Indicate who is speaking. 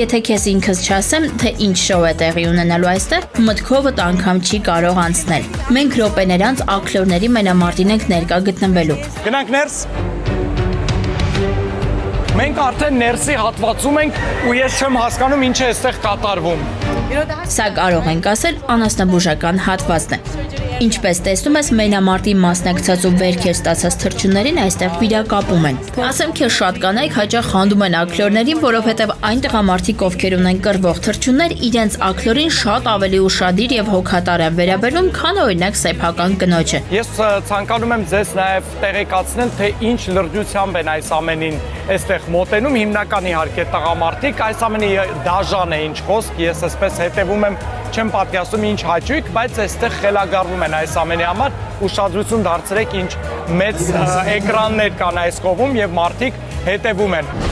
Speaker 1: Եթե քեզ ինքս չասեմ, թե ինչ շոու է տեղի ունենալու այստեղ, մտքովդ անգամ չի կարող անցնել։ Մենք րոպեներ անց ակտորների մենամարտին ենք ներկա գտնվելու։
Speaker 2: Գնանք ներս։ Մենք արդեն ներսի հատվածում ենք ու ես չեմ հասկանում ինչ է այստեղ կատարվում։
Speaker 1: Սա կարող ենք ասել անասնաբուժական հատվածն է։ Ինչպես տեսնում ես, մենամարտի մասնակցած ու վերքեր ստացած թռչուններին այստեղ վիրակապում են։ Ասեմ քեզ, շատ կանայք հաճախ խանդում են ակտորներին, որովհետև այն տղամարդիկ, ովքեր ունեն կռվող թռչուններ, իրենց ակտորին շատ ավելի ուշադիր եւ հոգատար են վերաբերում, քան օրինակ սեփական կնոջը։
Speaker 2: Ես ցանկանում եմ ձեզ նաև տեղեկացնել, թե ինչ լրջությամբ են այս ամենին այստեղ մոտենում, հիմնական իհարկե տղամարդիկ, այս ամենի դաժան է ինչ խոսք, ես այսպես հետևում եմ, չեմ պատկերացնում ինչ հաճույք, բայց այստեղ խելագարվում են այս ամենի համար, ուշադրություն դարձրեք ինչ մեծ էկրաններ կան այս կողմում եւ մարդիկ հետևում են։